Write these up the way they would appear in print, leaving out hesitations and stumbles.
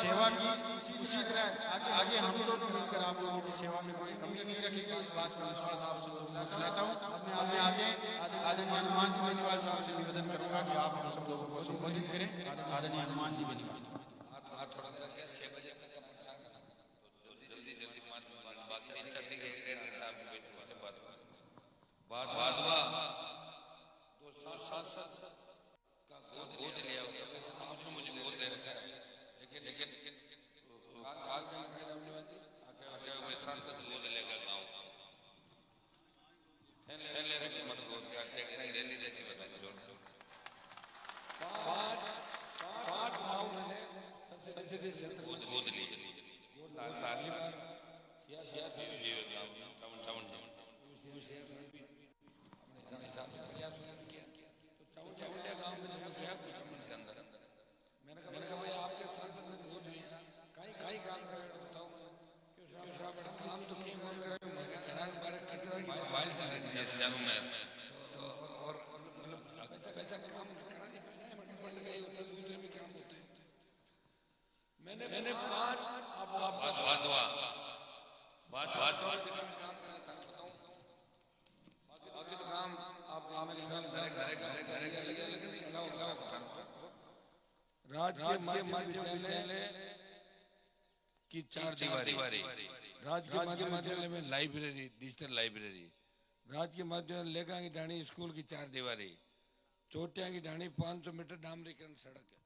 सेवा की, उसी तरह आगे हम दोनों मिलकर आप लोगों की सेवा में कोई कमी नहीं रखेंगे। इस बात का विश्वास आप सब लोगों को दिलाता हूँ। अब मैं आगे आदरणीय हनुमान जी बेनीवाल साहब से निवेदन करूंगा कि आप हम सब लोगों को संबोधित करें। आदरणीय हनुमान जी बेनीवाल। थोड़ा सा क्या 6 बजे तक का प्रचार है, जल्दी जल्दी बाकी चलती है 1 डेढ़ घंटा आपके बैठ होते बाद दो सांसद का गोद लिया होता है। आपने मुझे गोद ले रखा है, लेकिन सांसद गोद लेगा गाँव ले रखे मत गोद का टेकना ही रैली देखी बता पाँच गाँव मैंने संसदीय क्षेत्र गोद ली अगली बार चावंडिया गांव में मैं गया कुछ के अंदर मैंने कहा भाई आपके सांसद ने गोद लिया कहीं काम कर रहे हो बताओ क्यों साहब बड़ा काम तो नहीं मन कर रहे मैं घरा के बारे कचरा की बाइल डाल दिया चारों में तो और मतलब पैसा काम करा नहीं पाया मंड गए होता दूसरे भी काम होते हैं। मैंने बात काम करा था बताऊं बाकी तो काम आप मेरे ख्याल घरे लेकिन राजकीय मध्य विद्यालय की 4 दीवारी, राजकीय मध्य विद्यालय में लाइब्रेरी, डिजिटल लाइब्रेरी, राजकीय मध्य लेखा की ढाणी स्कूल की 4 दीवारी, चोटिया की ढाणी 500 मीटर डामरीकरण सड़क है।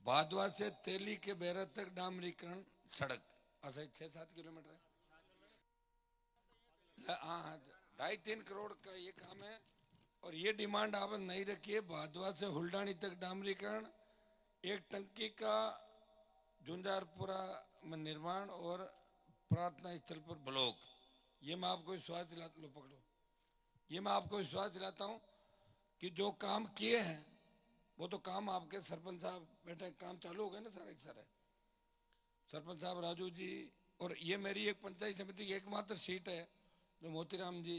भादवा से तेली के बेरा तक डामरीकरण सड़क ऐसा 6-7 किलोमीटर है। हाँ 2.5-3 करोड़ का ये काम है और ये डिमांड आपने नहीं रखी है। भादवा से हुल्डानी तक डामरीकरण, एक टंकी का झुंझारपुरा में निर्माण और प्रार्थना स्थल पर ब्लॉक। ये मैं आपको विश्वास दिलाता लो पकड़ो, ये मैं आपको विश्वास दिलाता हूँ कि जो काम किए हैं वो तो काम आपके सरपंच साहब बेटे काम चालू हो गए ना सारे सारे सरपंच साहब राजू जी। और ये मेरी एक पंचायत समिति की एकमात्र सीट है जो मोतीराम जी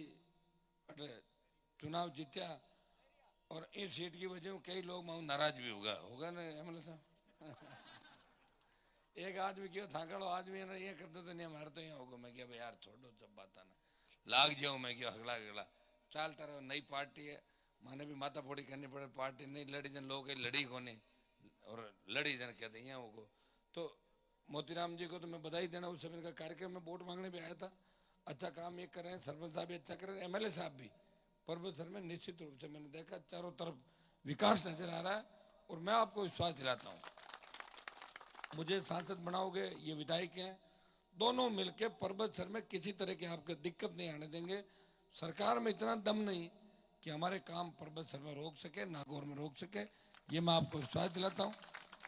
चुनाव जीत्या और इस सीट की वजह में कई लोग मानो नाराज भी होगा ना एमएलए साहब एक आदमी क्यों थाकड़ो आदमी है ना ये करते तो नहीं हमारे तो यहाँ होगा। मैं क्या यार छोड़ो सब बात ना लाग जाऊँ मैं क्यों हगला हगला चलता रहो। नई पार्टी है माने भी माता फोड़ी करनी पड़े, पार्टी नहीं लड़ी जन लोग लड़ी को नहीं और लड़ी जन कहते हैं होगा। तो मोतीराम जी को तो मैं बधाई देना, उस समय का कार्यक्रम में वोट मांगने भी आया था। अच्छा काम ये कर रहे हैं, सरपंच साहब भी अच्छा कर रहे हैं, एमएलए साहब भी। पर्वत सर में निश्चित रूप से मैंने देखा चारों तरफ विकास नजर आ रहा है और मैं आपको विश्वास दिलाता हूँ मुझे सांसद बनाओगे, ये विधायक हैं, दोनों मिलकर पर्वत सर में किसी तरह की आपको दिक्कत नहीं आने देंगे। सरकार में इतना दम नहीं कि हमारे काम पर्वत सर में रोक सके, नागौर में रोक सके, ये मैं आपको विश्वास दिलाता हूँ।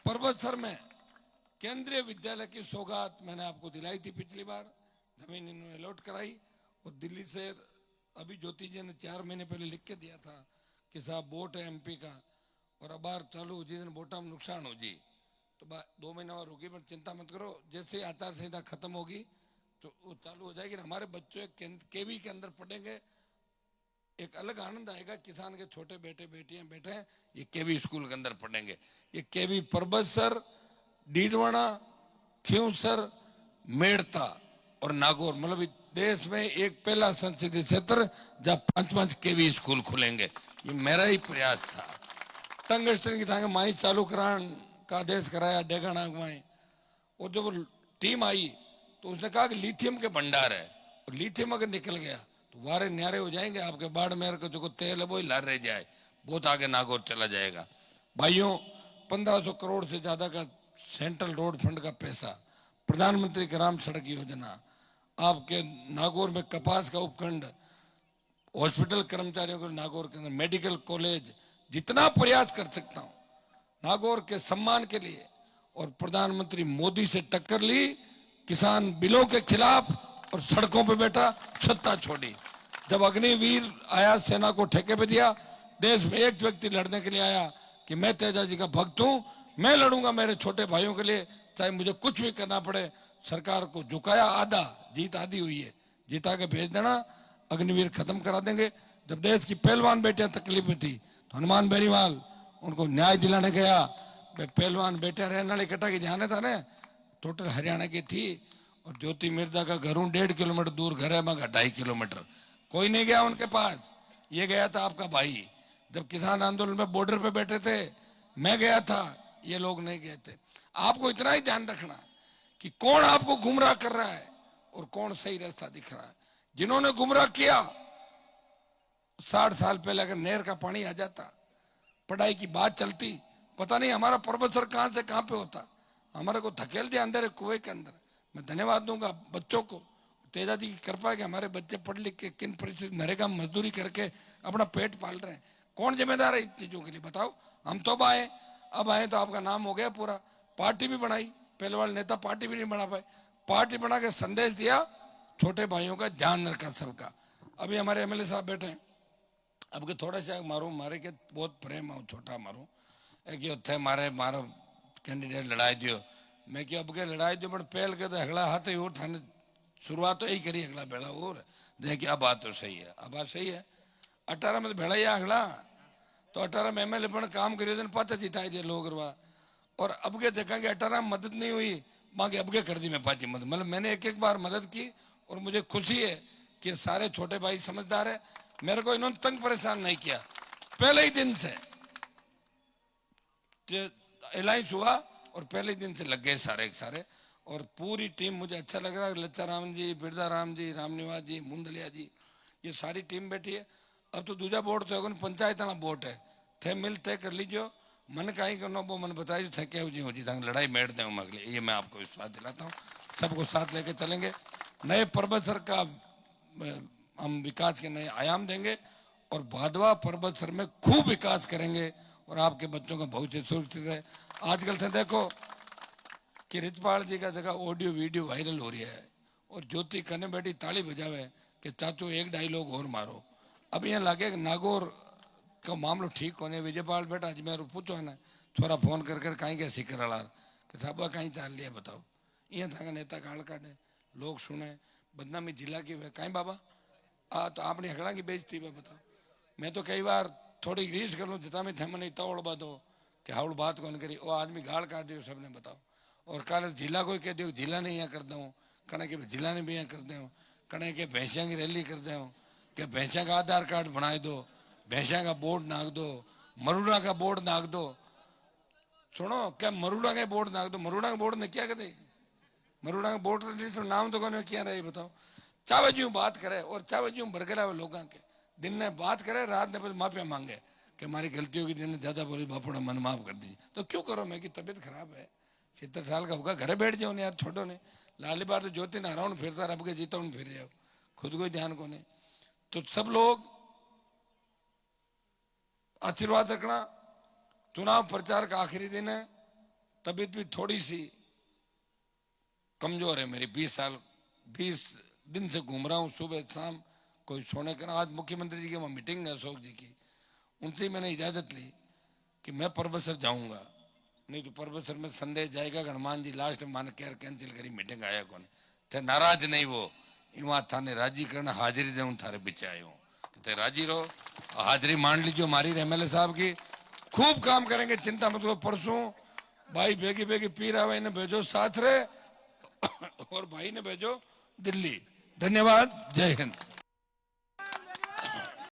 पर्वत सर में केंद्रीय विद्यालय की सौगात मैंने आपको दिलाई थी पिछली बार, जमीन इन्होंने अलॉट कराई और दिल्ली से अभी ज्योति जी ने 4 महीने पहले लिख के दिया था कि साहब वोट है एमपी का और अब बार चालू हो जिस दिन वोटा में नुकसान हो जी तो 2 महीना और रुकी, पर चिंता मत करो जैसे ही आचार संहिता खत्म होगी तो वो चालू हो जाएगी। हमारे बच्चे केवी के अंदर पढ़ेंगे, एक अलग आनंद आएगा। किसान के छोटे बेटे बेटियां बैठे हैं ये केवी स्कूल के अंदर पढ़ेंगे। ये केवी पर्वत सर, डीडवाना, खींवसर, मेड़ता और नागौर मतलब देश में एक पहला संसदीय क्षेत्र जहाँ 5-5 केवी स्कूल खुलेंगे। ये मेरा ही प्रयास था। टंगस्टन की थांगे माई चालू करान का आदेश कराया डेगाना माई और जब टीम आई तो उसने कहा कि लिथियम के भंडार है और लिथियम अगर निकल गया तो वारे न्यारे हो जाएंगे आपके बाड़मेर को जो तेल है वो ही लार रह जाए, बहुत आगे नागौर चला जाएगा। भाइयों 1500 करोड़ से ज्यादा का सेंट्रल रोड फंड का पैसा, प्रधानमंत्री ग्राम सड़क योजना, आपके नागौर में कपास का उपखंड, हॉस्पिटल कर्मचारियों को नागौर के अंदर मेडिकल कॉलेज, जितना प्रयास कर सकता हूं नागौर के सम्मान के लिए। और प्रधानमंत्री मोदी से टक्कर ली, किसान बिलों के खिलाफ और सड़कों पे बैठा, सत्ता छोड़ी। जब अग्निवीर आया सेना को ठेके पे दिया, देश में एक व्यक्ति लड़ने के लिए आया कि मैं तेजा जी का भक्त हूं, मैं लड़ूंगा मेरे छोटे भाइयों के लिए चाहे मुझे कुछ भी करना पड़े। सरकार को झुकाया, आधा जीत आधी हुई है, जीता के भेज देना, अग्निवीर खत्म करा देंगे। जब देश की पहलवान बेटियां तकलीफ में थी तो हनुमान बेनीवाल उनको न्याय दिलाने गया। पहलवान बेटे रहने वाली कटा की जाने था ना, टोटल हरियाणा की थी। और ज्योति मिर्जा का घरों 1.5 किलोमीटर दूर घर है, मगर 2.5 किलोमीटर। कोई नहीं गया उनके पास, ये गया था आपका भाई। जब किसान आंदोलन में बॉर्डर पे बैठे थे मैं गया था, ये लोग नहीं गए थे। आपको इतना ही ध्यान रखना कि कौन आपको गुमराह कर रहा है और कौन सही रास्ता दिख रहा है। जिन्होंने गुमराह किया, 60 साल पहले अगर नहर का पानी आ जाता, पढ़ाई की बात चलती, पता नहीं हमारा प्रोफेसर कहां से कहां पे होता। हमारे को धकेल दिया अंदर कुएं के अंदर। मैं धन्यवाद दूंगा बच्चों को, तेजा जी की कृपा है कि हमारे बच्चे पढ़ लिख के किन परिस्थिति नरेगा मजदूरी करके अपना पेट पाल रहे हैं। कौन जिम्मेदार है इन चीजों के लिए बताओ। हम तो अब आए तो आपका नाम हो गया पूरा। पार्टी भी बनाई, पहले वाले नेता पार्टी भी नहीं बना पाए, पार्टी बना के संदेश दिया, छोटे भाइयों का ध्यान रखा सबका। अभी हमारे एमएलए साहब बैठे हैं, अब के थोड़ा सा मारू मारे के बहुत प्रेम हो, छोटा मारू एक थे मारे मारो कैंडिडेट लड़ाई दियो। मैं क्यों अब के लड़ाई दियो, बट पहल के तो अगला हाथ ही और थाने शुरुआत तो यही करी अगला बेड़ा और देखिए। अब बात तो सही है, अब बात सही है। 18 में तो भेड़ा ही अगला तो 18 में एमएलए पण काम करियो पता जिताई दिए लोग रवा। और अब के देखेंगे 18 में मदद नहीं हुई, बाकी अब के कर दी मैं पाची मदद। मतलब मैंने एक बार मदद की और मुझे खुशी है कि सारे छोटे भाई समझदार है। मेरे को इन्होंने तंग परेशान नहीं किया, पहले ही दिन से अलायंस हुआ और पहले दिन से लग गए सारे के सारे। और पूरी टीम मुझे अच्छा लग रहा है, लच्चा राम जी, बिरदा राम जी, रामनिवास जी, मुंदलिया जी, ये सारी टीम बैठी है। अब तो दूसरा बोर्ड तो पंचायत ना बोर्ड है, थे मिल तय कर लीजिए। मन कहीं करना वो मन बताइए थे क्या हो जी तंग लड़ाई मेड़ दे अगले, ये मैं आपको विश्वास दिलाता हूँ। सबको साथ लेके चलेंगे, नए पर्वत का हम विकास के नए आयाम देंगे और भादवा पर्वत सर में खूब विकास करेंगे और आपके बच्चों का भविष्य सुरक्षित है। आजकल से देखो कि रिचपाल जी का जगह ऑडियो वीडियो वायरल हो रही है और ज्योति कने बैठी ताली बजावे कि चाचू एक डायलॉग और मारो। अब यहाँ लगे कि नागौर का मामलो ठीक होने, विजयपाल बेटा आज मेरे पूछो है ना, छोरा फोन कर कहीं क्या सीकर अलार कि साहब कहीं चाल लिया बताओ। यहाँ था नेता गाड़ काटे, लोग सुने, बदनामी जिला की कहीं बाबा तो आपने हकड़ा की बेइज्जती है बताओ। मैं तो कई बार थोड़ी रीस कर लूँ जितना में थे मैंने तवड़ बात हो कि हाउड़ बात कौन करी, वो आदमी गाड़ काट दियो सबने बताओ। और कल जिला कोई कह दियो जिला ने यहाँ कर दूँ, कणे के जिला ने भी यहाँ कर दूँ, कणे के भैंसिया की रैली कर दूँ, कि भैंसिया का आधार कार्ड बना दो, भैंसिया का बोर्ड नाक दो, मरुड़ा का बोर्ड नाक दो। सुनो क्या मरुड़ा का बोर्ड नाक दो, मरुड़ा का बोर्ड ने क्या कर दे, मरुड़ा का बोर्ड लिस्ट में नाम तो कौन क्या रहे बताओ। चावे जी बात करे और चावे जी बरगला हुए लोगों के दिन ने बात करे, रात ने फिर माफिया मांगे कि हमारी गलती होगी, दिन ने ज्यादा बोली बापूड़ा मन माफ कर दीजिए। तो क्यों करो, मैं की तबीयत खराब है, 70 साल का होगा, घर बैठ जाओ यार, छोड़ो ने लाली बार तो ज्योति ना राउंड फिरता रब के जीता फिर जाओ, खुद को ध्यान को नहीं। तो सब लोग आशीर्वाद रखना। चुनाव प्रचार का आखिरी दिन है, तबीयत भी थोड़ी सी कमजोर है मेरी, 20 दिन से घूम रहा हूँ सुबह शाम, कोई सोने का। आज मुख्यमंत्री जी की वहाँ मीटिंग है अशोक जी की, उनसे मैंने इजाजत ली कि मैं परबसर जाऊंगा, नहीं तो परबसर में संदेश जाएगा हनुमान जी लास्ट में मान केयर कैंसिल करी मीटिंग आया कौन थे, नाराज नहीं वो इवा थाने राजी करना, हाजिरी दे थारे बिचे आयो थे, राजी रहो, हाजिरी मान लीजिए हमारी एमएलए साहब की। खूब काम करेंगे, चिंता मत करो। परसों भाई बेगी बेगी पीर आवे ने भेजो साथ रहे और भाई ने भेजो दिल्ली। धन्यवाद, जय हिंद।